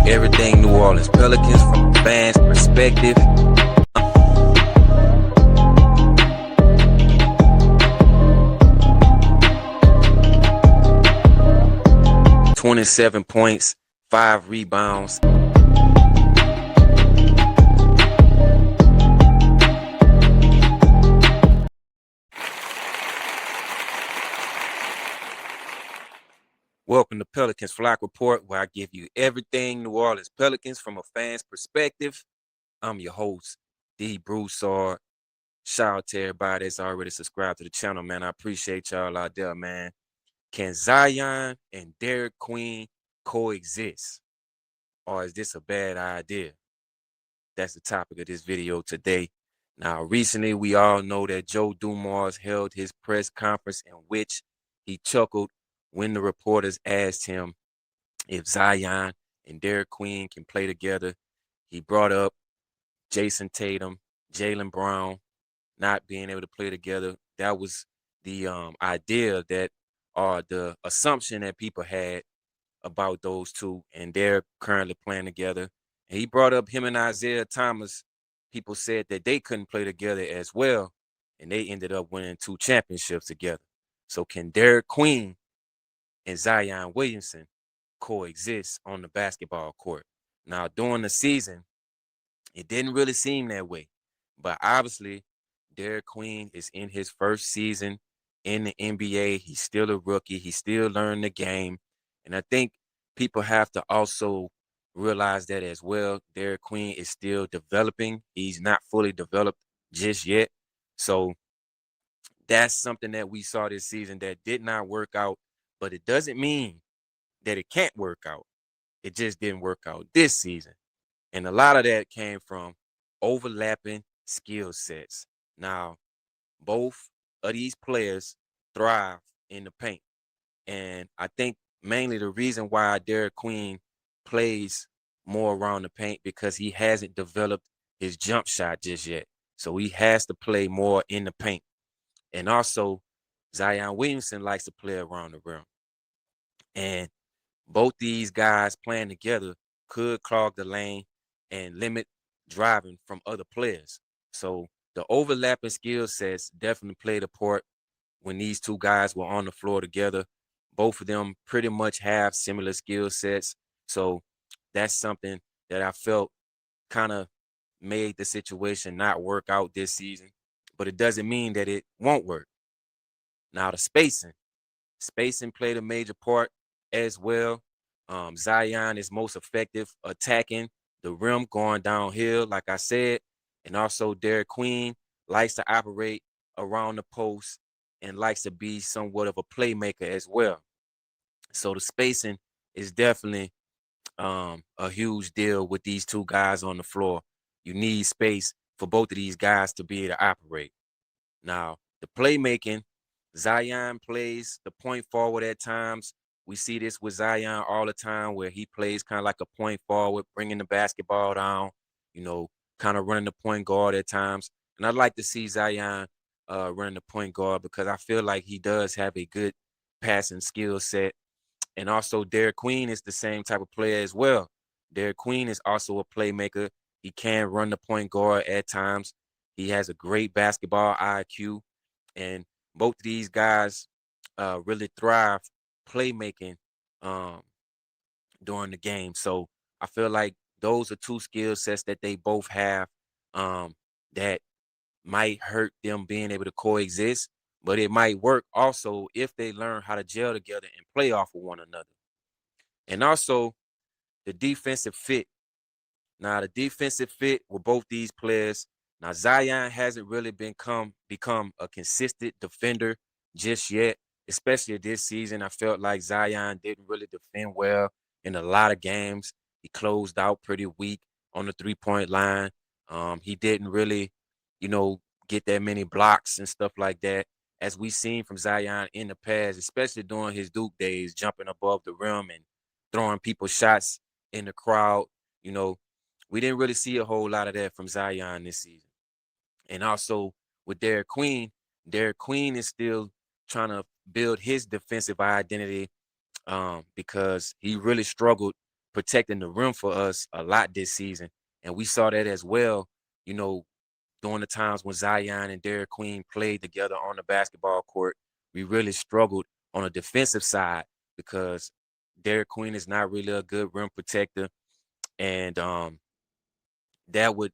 everything New Orleans Pelicans from a fan's perspective. 27 points, 5 rebounds. Welcome to Pelicans Flock Report, where I give you everything New Orleans Pelicans from a fan's perspective. I'm your host, D. Broussard. Shout out to everybody that's already subscribed to the channel, man. I appreciate y'all out there, man. Can Zion and Derik Queen coexist? Or is this a bad idea? That's the topic of this video today. Now, recently, we all know that Joe Dumars held his press conference in which he chuckled when the reporters asked him if Zion and Derik Queen can play together. He brought up Jason Tatum, Jaylen Brown not being able to play together. That was the idea that, or the assumption that people had about those two, and they're currently playing together. And he brought up him and Isaiah Thomas. People said that they couldn't play together as well, and they ended up winning 2 championships together. So can Derik Queen and Zion Williamson coexist on the basketball court? Now, during the season, it didn't really seem that way. But obviously, Derik Queen is in his first season in the NBA. He's still a rookie. He's still learning the game. And I think people have to also realize that as well. Derik Queen is still developing. He's not fully developed just yet. So that's something that we saw this season that did not work out. But it doesn't mean that it can't work out. It just didn't work out this season. And a lot of that came from overlapping skill sets. Now, both of these players thrive in the paint. And I think mainly the reason why Derik Queen plays more around the paint because he hasn't developed his jump shot just yet. So he has to play more in the paint. And also, Zion Williamson likes to play around the rim. And both these guys playing together could clog the lane and limit driving from other players. So the overlapping skill sets definitely played a part when these two guys were on the floor together. Both of them pretty much have similar skill sets. So that's something that I felt kind of made the situation not work out this season. But it doesn't mean that it won't work. Now, the spacing played a major part as well. Zion is most effective attacking the rim, going downhill, like I said. And also Derik Queen likes to operate around the post and likes to be somewhat of a playmaker as well. So the spacing is definitely a huge deal with these two guys on the floor. You need space for both of these guys to be able to operate. Now, the playmaking, Zion plays the point forward at times. We see this with Zion all the time where he plays kind of like a point forward, bringing the basketball down, kind of running the point guard at times. And I'd like to see Zion running the point guard because I feel like he does have a good passing skill set. And also Derik Queen is the same type of player as well. Derik Queen is also a playmaker. He can run the point guard at times. He has a great basketball IQ. And both of these guys really thrive playmaking during the game. So I feel like those are 2 skill sets that they both have that might hurt them being able to coexist, but it might work also if they learn how to gel together and play off of one another. And also the defensive fit. Now, the defensive fit with both these players. Now, Zion hasn't really become a consistent defender just yet, especially this season. I felt like Zion didn't really defend well in a lot of games. He closed out pretty weak on the 3-point line. He didn't really, get that many blocks and stuff like that, as we've seen from Zion in the past, especially during his Duke days, jumping above the rim and throwing people shots in the crowd. We didn't really see a whole lot of that from Zion this season. And also with Derik Queen is still trying to build his defensive identity because he really struggled protecting the rim for us a lot this season. And we saw that as well, you know, during the times when Zion and Derek Queen played together on the basketball court. We really struggled on a defensive side because Derek Queen is not really a good rim protector. And that would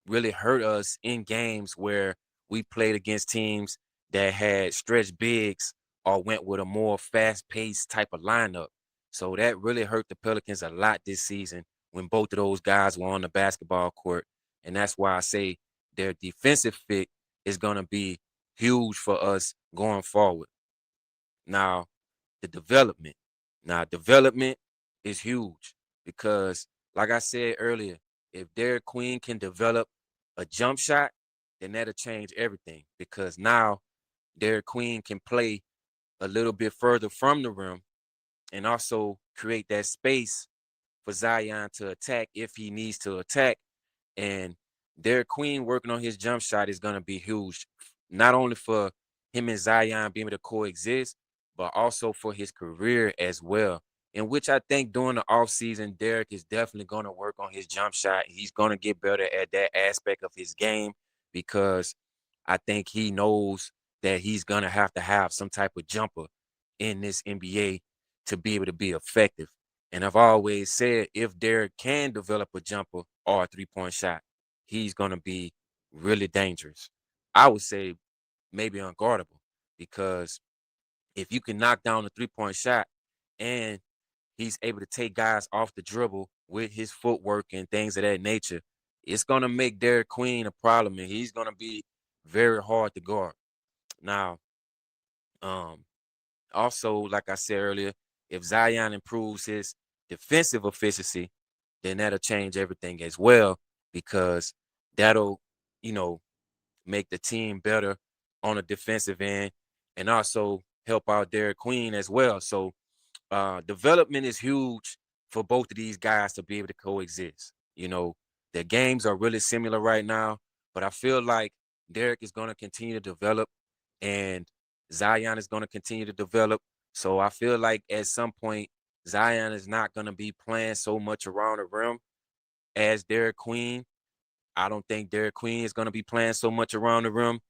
really hurt us in games where we played against teams that had stretch bigs or went with a more fast-paced type of lineup. So that really hurt the Pelicans a lot this season when both of those guys were on the basketball court. And that's why I say their defensive fit is going to be huge for us going forward. Now, the development. Now, development is huge because, like I said earlier, if Derek Queen can develop a jump shot, then that'll change everything because now Derek Queen can play a little bit further from the rim and also create that space for Zion to attack if he needs to attack. And Derek Queen working on his jump shot is going to be huge, not only for him and Zion being able to coexist, but also for his career as well. In which I think during the offseason, Derek is definitely going to work on his jump shot. He's going to get better at that aspect of his game because I think he knows that he's going to have some type of jumper in this NBA to be able to be effective. And I've always said if Derek can develop a jumper or a three-point shot, he's going to be really dangerous. I would say maybe unguardable because if you can knock down a three-point shot and he's able to take guys off the dribble with his footwork and things of that nature, it's going to make Derek Queen a problem and he's going to be very hard to guard. Now, um, also, like I said earlier, if Zion improves his defensive efficiency, then that'll change everything as well because that'll, you know, make the team better on the defensive end and also help out Derek Queen as well. So development is huge for both of these guys to be able to coexist. You know, their games are really similar right now, but I feel like Derek is going to continue to develop and Zion is going to continue to develop. So I feel like at some point, Zion is not going to be playing so much around the rim as Derek Queen. I don't think Derek Queen is going to be playing so much around the rim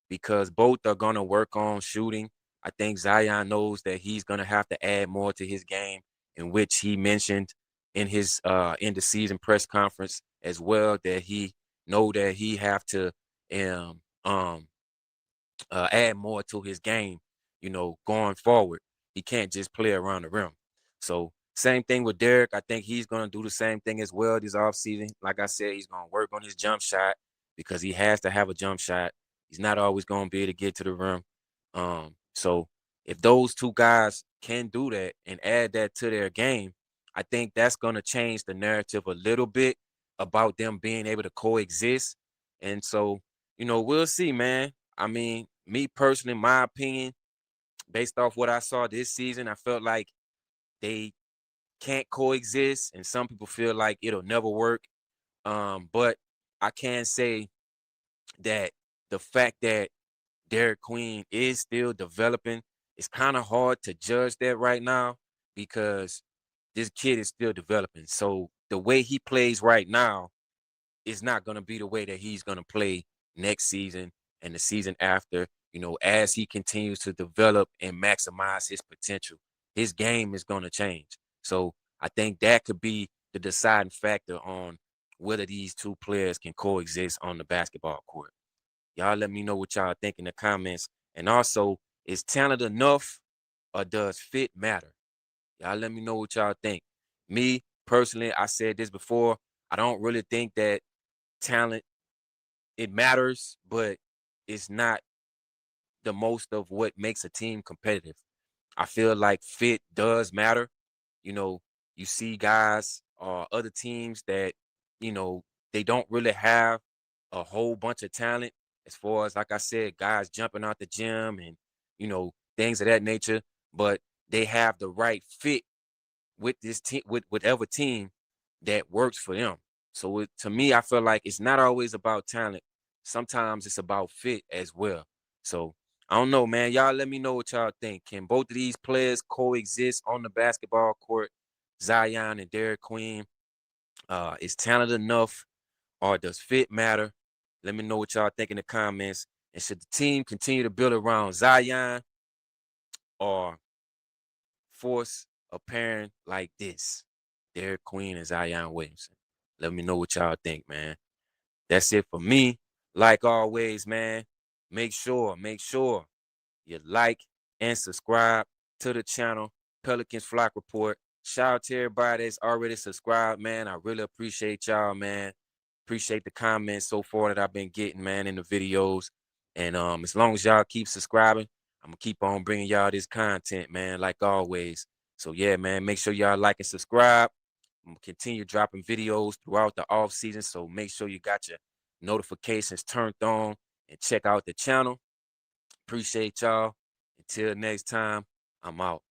because both are going to work on shooting. I think Zion knows that he's going to have to add more to his game, in which he mentioned in his end of season press conference as well that he know that he have to um, um, add more to his game, you know, going forward. He can't just play around the rim. So same thing with Derek. I think he's going to do the same thing as well this offseason. Like I said, he's going to work on his jump shot because he has to have a jump shot. He's not always going to be able to get to the rim. So if those two guys can do that and add that to their game, I think that's going to change the narrative a little bit about them being able to coexist. And so, you know, we'll see, man. I mean, me personally, my opinion, based off what I saw this season, I felt like they can't coexist, and some people feel like it'll never work. But I can say that the fact that Derek Queen is still developing, it's kind of hard to judge that right now because this kid is still developing. So the way he plays right now is not going to be the way that he's going to play next season and the season after. You know, as he continues to develop and maximize his potential, his game is going to change. So I think that could be the deciding factor on whether these two players can coexist on the basketball court. Y'all let me know what y'all think in the comments. And also, is talent enough or does fit matter? Y'all let me know what y'all think. Me, personally, I said this before. I don't really think that talent it matters, but it's not the most of what makes a team competitive. I feel like fit does matter. You know, you see guys or other teams that, you know, they don't really have a whole bunch of talent as far as, like I said, guys jumping out the gym and, you know, things of that nature, but they have the right fit with this team, with whatever team that works for them. So to me, I feel like it's not always about talent. Sometimes it's about fit as well. So I don't know, man. Y'all let me know what y'all think. Can both of these players coexist on the basketball court? Zion and Derik Queen? Is talent enough, or does fit matter? Let me know what y'all think in the comments. And should the team continue to build around Zion or force a pairing like this? Derik Queen and Zion Williamson. Let me know what y'all think, man. That's it for me. Like always, man, make sure you like and subscribe to the channel, Pelicans Flock Report. Shout out to everybody that's already subscribed, man. I really appreciate y'all, man. Appreciate the comments so far that I've been getting, man, in the videos. And as long as y'all keep subscribing, I'm gonna keep on bringing y'all this content, man, like always. So yeah, man, make sure y'all like and subscribe. I'm gonna continue dropping videos throughout the off season, so make sure you got your notifications turned on and check out the channel. Appreciate y'all. Until next time, I'm out.